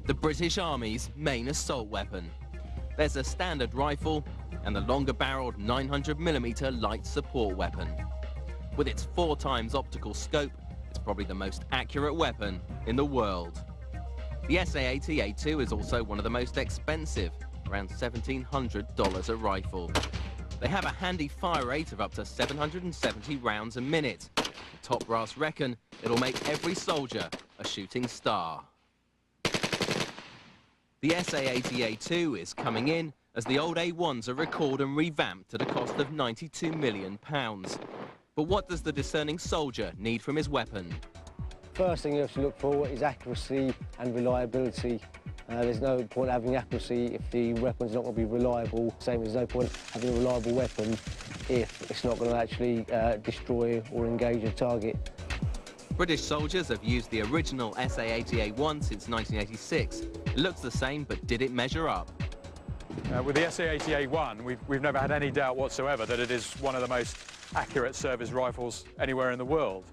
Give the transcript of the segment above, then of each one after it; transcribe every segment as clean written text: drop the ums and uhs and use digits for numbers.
the British Army's main assault weapon. There's a standard rifle and the longer-barreled 900mm light support weapon. With its 4 times optical scope, it's probably the most accurate weapon in the world. The SA80A2 is also one of the most expensive, around $1,700 a rifle. They have a handy fire rate of up to 770 rounds a minute. The top brass reckon it'll make every soldier a shooting star. The SA80A2 is coming in as the old A1s are recalled and revamped at a cost of £92 million. But what does the discerning soldier need from his weapon? First thing you have to look for is accuracy and reliability. There's no point having accuracy if the weapon's not going to be reliable. Same as no point having a reliable weapon if it's not going to actually destroy or engage a target. British soldiers have used the original SA80A1 since 1986. It looks the same, but did it measure up? With the SA80A1, we've never had any doubt whatsoever that it is one of the most accurate service rifles anywhere in the world.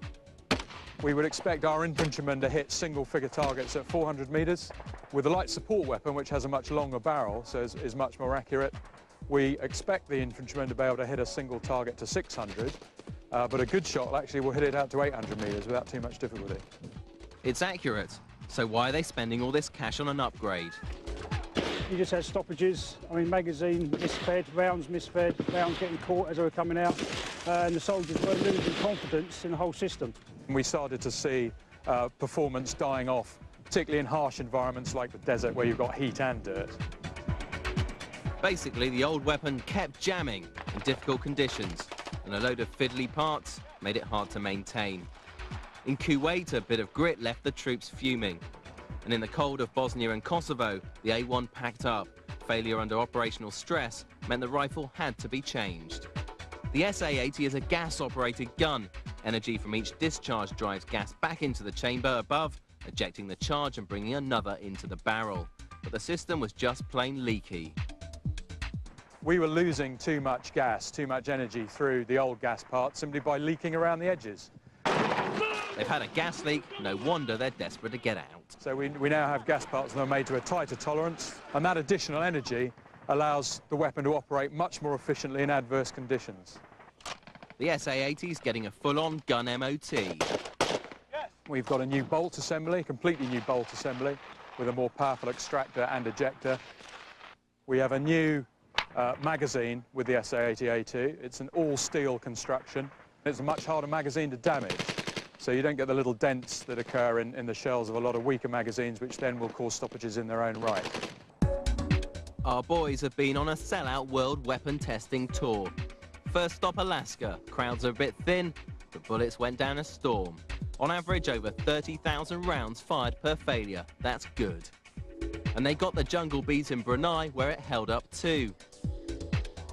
We would expect our infantrymen to hit single-figure targets at 400 metres. With a light support weapon, which has a much longer barrel, so is much more accurate, we expect the infantrymen to be able to hit a single target to 600, but a good shot actually will hit it out to 800 metres without too much difficulty. It's accurate, so why are they spending all this cash on an upgrade? You just had stoppages, magazine misfed, rounds misfed, rounds getting caught as they were coming out, and the soldiers were losing confidence in the whole system. We started to see performance dying off, particularly in harsh environments like the desert where you've got heat and dirt. Basically, the old weapon kept jamming in difficult conditions, and a load of fiddly parts made it hard to maintain. In Kuwait, a bit of grit left the troops fuming. And in the cold of Bosnia and Kosovo, the A1 packed up. Failure under operational stress meant the rifle had to be changed. The SA80 is a gas-operated gun. Energy from each discharge drives gas back into the chamber above, ejecting the charge and bringing another into the barrel. But the system was just plain leaky. We were losing too much gas, too much energy through the old gas part simply by leaking around the edges. They've had a gas leak, no wonder they're desperate to get out. So we now have gas parts that are made to a tighter tolerance, and that additional energy allows the weapon to operate much more efficiently in adverse conditions. The SA80 is getting a full-on gun MOT. We've got a new bolt assembly, completely new bolt assembly, with a more powerful extractor and ejector. We have a new magazine with the SA80A2. It's an all-steel construction. It's a much harder magazine to damage, so you don't get the little dents that occur in the shells of a lot of weaker magazines, which then will cause stoppages in their own right. Our boys have been on a sellout world weapon testing tour. First stop Alaska, crowds are a bit thin, but bullets went down a storm. On average, over 30,000 rounds fired per failure. That's good. And they got the jungle beat in Brunei, where it held up too.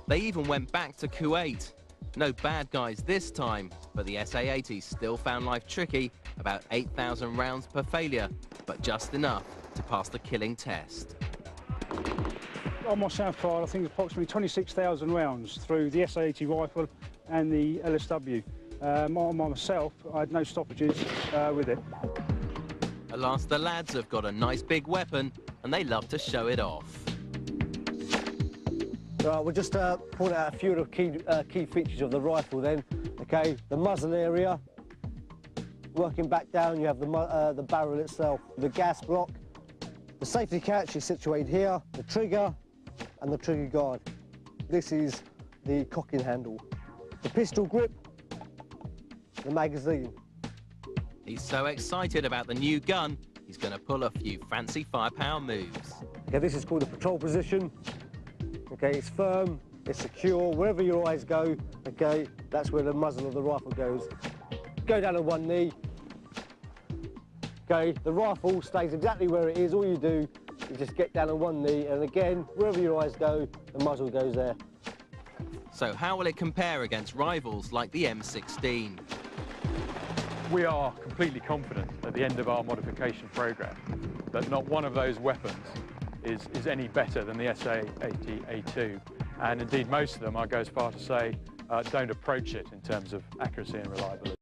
They even went back to Kuwait. No bad guys this time, but the SA80 still found life tricky, about 8,000 rounds per failure, but just enough to pass the killing test. On my south fired, I think approximately 26,000 rounds through the SA80 rifle and the LSW. Myself, I had no stoppages with it. At last, the lads have got a nice big weapon, and they love to show it off. Right, we'll just point out a few of the key features of the rifle then. Okay, the muzzle area. Working back down, you have the barrel itself, the gas block. The safety catch is situated here, the trigger and the trigger guard. This is the cocking handle. The pistol grip, the magazine. He's so excited about the new gun, he's going to pull a few fancy firepower moves. Okay, this is called the patrol position. Okay, it's firm, it's secure, wherever your eyes go, okay, that's where the muzzle of the rifle goes. Go down on one knee. Okay, the rifle stays exactly where it is. All you do is just get down on one knee, and again, wherever your eyes go, the muzzle goes there. So how will it compare against rivals like the M16? We are completely confident at the end of our modification programme that not one of those weapons is any better than the SA80A2, and indeed most of them, I go as far to say, don't approach it in terms of accuracy and reliability.